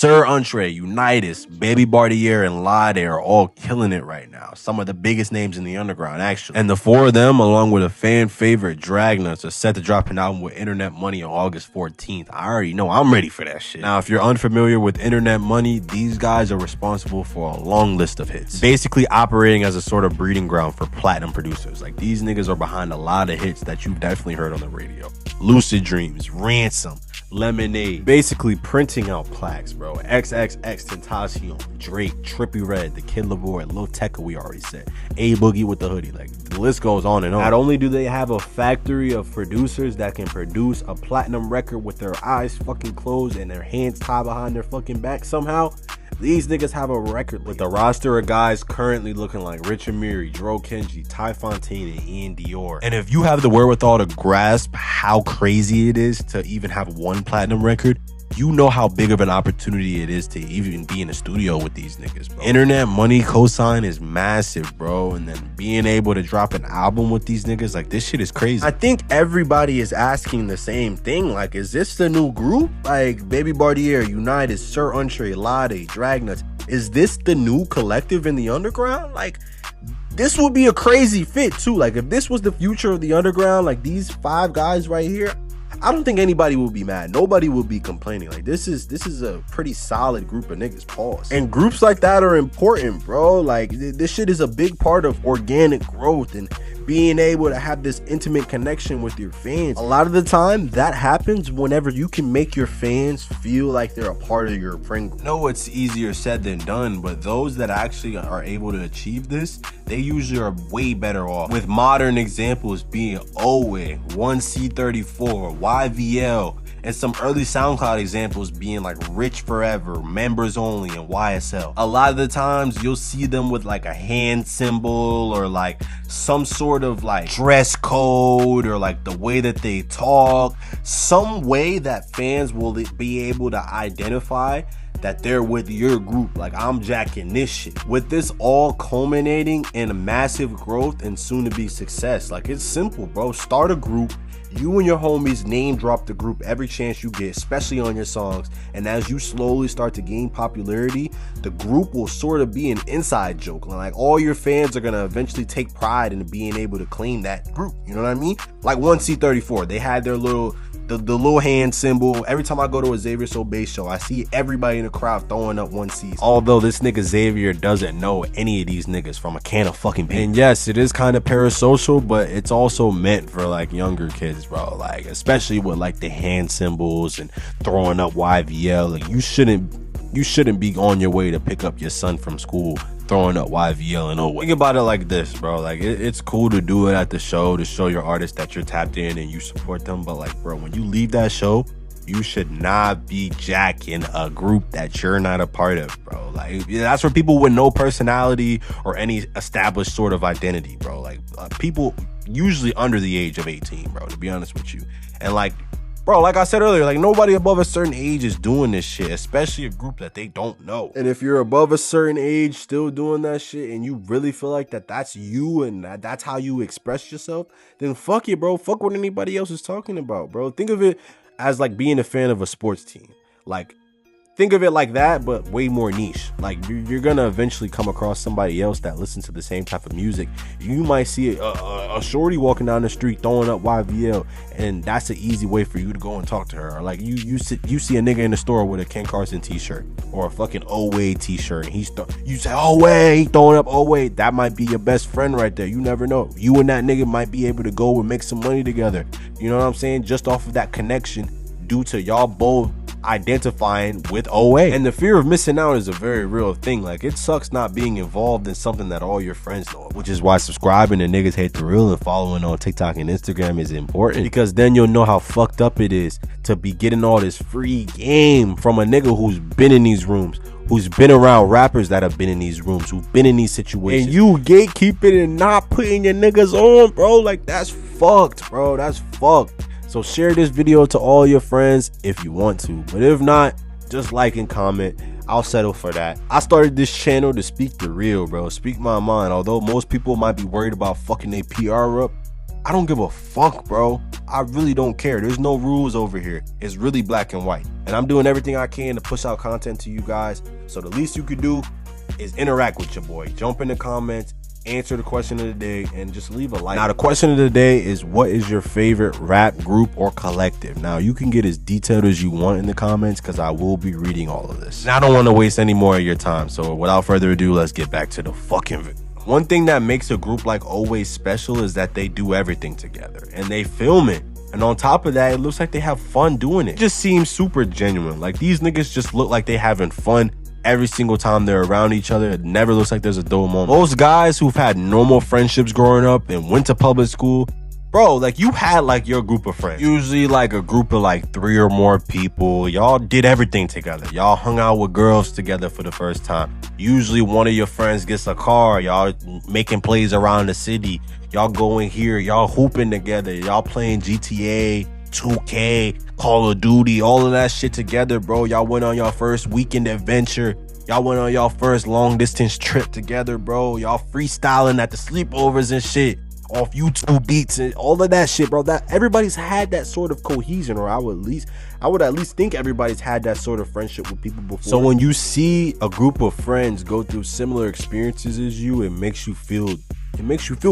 Sir Entre, Unitas, Baby Bartier, and Lade are all killing it right now. Some of the biggest names in the underground, actually. And the four of them, along with a fan favorite, Dragnuts, are set to drop an album with Internet Money on August 14th. I already know I'm ready for that shit. Now, if you're unfamiliar with Internet Money, these guys are responsible for a long list of hits, basically operating as a sort of breeding ground for platinum producers. Like, these niggas are behind a lot of hits that you've definitely heard on the radio. Lucid Dreams, Ransom, Lemonade, basically printing out plaques, bro. XXX Tentacion, Drake, Trippie Redd, The Kid LaRoy, Lil Tecca, we already said, A Boogie with the hoodie. Like, the list goes on and on. Not only do they have a factory of producers that can produce a platinum record with their eyes fucking closed and their hands tied behind their fucking back somehow, these niggas have a record with a roster of guys currently looking like Rich Amiri, Dro Kenji, Ty Fontaine, and Ian Dior. And if you have the wherewithal to grasp how crazy it is to even have one platinum record, you know how big of an opportunity it is to even be in the studio with these niggas, bro. Internet Money cosign is massive, bro. And then being able to drop an album with these niggas, like, this shit is crazy. I think everybody is asking the same thing. Like, is this the new group? Like, Baby Bartier, United, Sir Entre, Lade, Dragnuts. Is this the new collective in the underground? Like, this would be a crazy fit, too. Like, if this was the future of the underground, like, these five guys right here, I don't think anybody will be mad. Nobody will be complaining. Like, this is a pretty solid group of niggas, pause. And groups like that are important, bro. Like, this shit is a big part of organic growth and being able to have this intimate connection with your fans. A lot of the time, that happens whenever you can make your fans feel like they're a part of your friend group. No, it's easier said than done, but those that actually are able to achieve this, they usually are way better off. With modern examples being Owe, 1C34, YVL, and some early SoundCloud examples being like Rich Forever, Members Only, and YSL. A lot of the times you'll see them with like a hand symbol or like some sort of like dress code or like the way that they talk, some way that fans will be able to identify that they're with your group. Like, I'm jacking this shit. With this all culminating in a massive growth and soon to be success. Like, it's simple, bro. Start a group. You and your homies name drop the group every chance you get, especially on your songs. And as you slowly start to gain popularity, the group will sort of be an inside joke. Like, all your fans are gonna eventually take pride in being able to claim that group. You know what I mean? Like 1C34, they had their little the little hand symbol. Every time I go to a Xavier So Bass show, I see everybody in the crowd throwing up 1Cs. Although this nigga Xavier doesn't know any of these niggas from a can of fucking paint. And yes, it is kind of parasocial, but it's also meant for like younger kids, bro. Like, especially with like the hand symbols and throwing up YVL. Like, you shouldn't be on your way to pick up your son from school throwing up YVL and Owe. Think about it like this, bro. Like, it's cool to do it at the show to show your artist that you're tapped in and you support them. But like, bro, when you leave that show, you should not be jacking a group that you're not a part of, bro. Like, that's for people with no personality or any established sort of identity, bro. Like, people usually under the age of 18, bro, to be honest with you. And like, bro, like I said earlier, like, nobody above a certain age is doing this shit, especially a group that they don't know. And if you're above a certain age still doing that shit and you really feel like that's you and that's how you express yourself, then fuck it, bro. Fuck what anybody else is talking about, bro. Think of it as like being a fan of a sports team. Like, think of it like that, but way more niche. Like, you're gonna eventually come across somebody else that listens to the same type of music. You might see a shorty walking down the street throwing up YVL, and that's an easy way for you to go and talk to her. Or like, you see a nigga in the store with a Ken Carson t-shirt or a fucking Owe t-shirt, and you say, Owe, he throwing up Owe. That might be your best friend right there. You never know. You and that nigga might be able to go and make some money together. You know what I'm saying? Just off of that connection due to y'all both identifying with Owe. And the fear of missing out is a very real thing. Like, it sucks not being involved in something that all your friends know, which is why subscribing to Niggas Hate the Real and following on TikTok and Instagram is important, because then you'll know how fucked up it is to be getting all this free game from a nigga who's been in these rooms, who's been around rappers that have been in these rooms, who've been in these situations, and you gatekeeping and not putting your niggas on, bro. Like, that's fucked, bro. That's fucked. So share this video to all your friends if you want to, but if not, just like and comment. I'll settle for that. I started this channel to speak the real, bro. Speak my mind. Although most people might be worried about fucking their PR up, I don't give a fuck, bro. I really don't care. There's no rules over here. It's really black and white. And I'm doing everything I can to push out content to you guys. So the least you could do is interact with your boy. Jump in the comments, answer the question of the day, and just leave a like. Now, the question of the day is, what is your favorite rap group or collective? Now, you can get as detailed as you want in the comments because I will be reading all of this. Now, I don't want to waste any more of your time. So without further ado, let's get back to the fucking video. One thing that makes a group like Always special is that they do everything together and they film it. And on top of that, it looks like they have fun doing it. It just seems super genuine. Like, these niggas just look like they having fun every single time they're around each other. It never looks like there's a dull moment. Those guys who've had normal friendships growing up and went to public school, bro, like, you had like your group of friends. Usually like a group of like 3 or more people. Y'all did everything together. Y'all hung out with girls together for the first time. Usually one of your friends gets a car. Y'all making plays around the city. Y'all going here. Y'all hooping together. Y'all playing GTA, 2K, Call of Duty, all of that shit together, bro. Y'all went on y'all first weekend adventure. Y'all went on y'all first long distance trip together, bro. Y'all freestyling at the sleepovers and shit off YouTube beats and all of that shit, bro. That everybody's had that sort of cohesion, or I would at least think everybody's had that sort of friendship with people before. So when you see a group of friends go through similar experiences as you, it makes you feel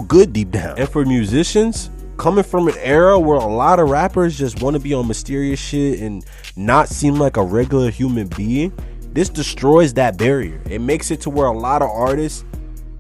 good deep down. And for musicians, coming from an era where a lot of rappers just want to be on mysterious shit and not seem like a regular human being, this destroys that barrier. It makes it to where a lot of artists,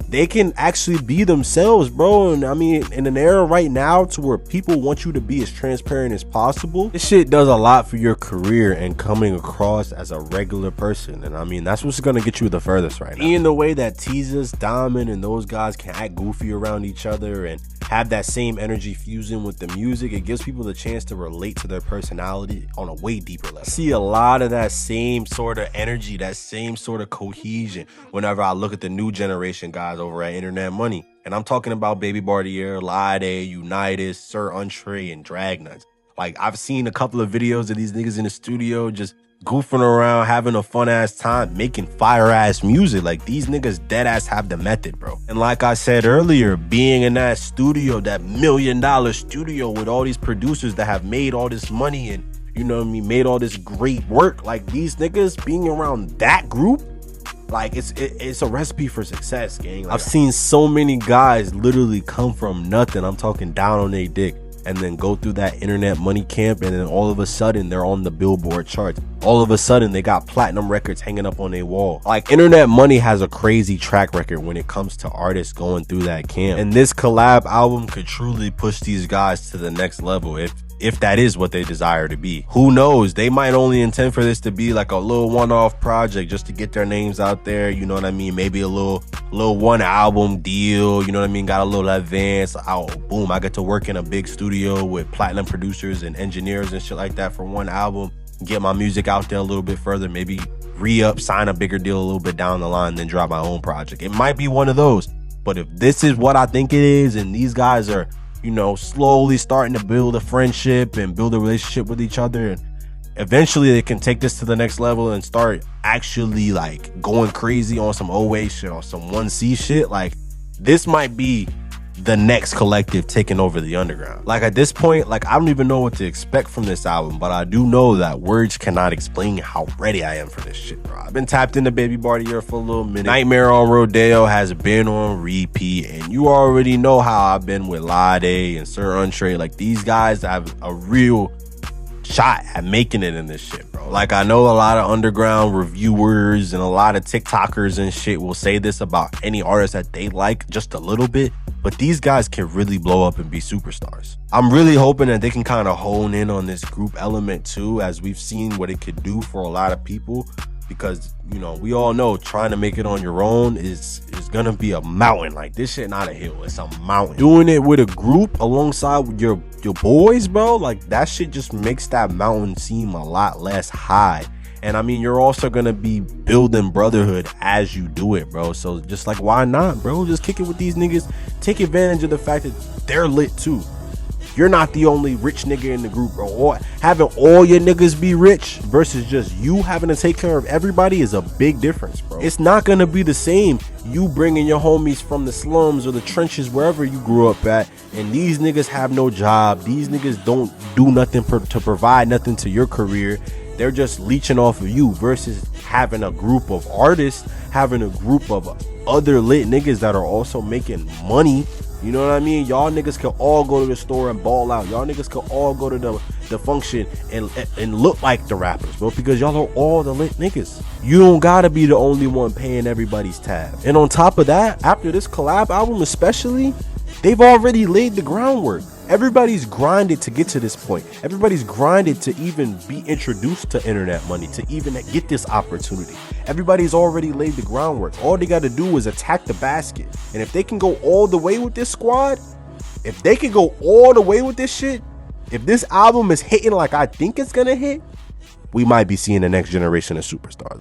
they can actually be themselves, bro. And I mean, in an era right now to where people want you to be as transparent as possible, this shit does a lot for your career and coming across as a regular person. And I mean, that's what's gonna get you the furthest right now. In the way that Teasus, Diamond, and those guys can act goofy around each other and have that same energy fusing with the music, it gives people the chance to relate to their personality on a way deeper level. I see a lot of that same sort of energy, that same sort of cohesion whenever I look at the new generation guys over at Internet Money. And I'm talking about Baby Bartier, Lade, Unitas, Sir Entree, and Dragnuts. Like, I've seen a couple of videos of these niggas in the studio just goofing around, having a fun ass time, making fire ass music. Like, these niggas dead ass have the method, bro. And like I said earlier, being in that studio, that $1 million studio with all these producers that have made all this money and, you know what I mean, made all this great work, like, these niggas being around that group, like, it's a recipe for success, gang. Like, I've seen so many guys literally come from nothing, I'm talking down on their dick, and then go through that Internet Money camp, and then all of a sudden they're on the Billboard charts. All of a sudden they got platinum records hanging up on their wall. Like, Internet Money has a crazy track record when it comes to artists going through that camp. And this collab album could truly push these guys to the next level if that is what they desire to be. Who knows? They might only intend for this to be like a little one-off project just to get their names out there, you know what I mean? Maybe a little one album deal, you know what I mean? Got a little advance. Oh, boom, I get to work in a big studio with platinum producers and engineers and shit like that for one album. Get my music out there a little bit further, maybe re-up, sign a bigger deal a little bit down the line, then drop my own project. It might be one of those. But if this is what I think it is, and these guys are, you know, slowly starting to build a friendship and build a relationship with each other, and eventually they can take this to the next level and start actually like going crazy on some Always shit or some 1C shit, like, this might be the next collective taking over the underground. Like, at this point, like, I don't even know what to expect from this album, but I do know that words cannot explain how ready I am for this shit, bro. I've been tapped into Baby Bartier for a little minute. Nightmare on Rodeo has been on repeat, and you already know how I've been with Lade and Sir Entree. Like, these guys have a real shot at making it in this shit, bro. Like, I know a lot of underground reviewers and a lot of TikTokers and shit will say this about any artist that they like just a little bit, but these guys can really blow up and be superstars. I'm really hoping that they can kind of hone in on this group element too, as we've seen what it could do for a lot of people, because, you know, we all know trying to make it on your own is gonna be a mountain. Like, this shit not a hill, it's a mountain. Doing it with a group alongside with your boys, bro, like, that shit just makes that mountain seem a lot less high. And I mean, you're also gonna be building brotherhood as you do it, bro. So just like, why not, bro? Just kick it with these niggas. Take advantage of the fact that they're lit too. You're not the only rich nigga in the group, bro. Or having all your niggas be rich versus just you having to take care of everybody is a big difference, bro. It's not gonna be the same you bringing your homies from the slums or the trenches, wherever you grew up at, and these niggas have no job. These niggas don't do nothing to provide nothing to your career. They're just leeching off of you versus having a group of artists, having a group of other lit niggas that are also making money. You know what I mean? Y'all niggas can all go to the store and ball out. Y'all niggas can all go to the function and look like the rappers, bro, because y'all are all the lit niggas. You don't gotta be the only one paying everybody's tab. And on top of that, after this collab album especially, they've already laid the groundwork. Everybody's grinded to get to this point. Everybody's grinded to even be introduced to internet money, to even get this opportunity. Everybody's already laid the groundwork. All they got to do is attack the basket. And if they can go all the way with this squad, if they can go all the way with this shit, if this album is hitting like I think it's gonna hit, we might be seeing the next generation of superstars.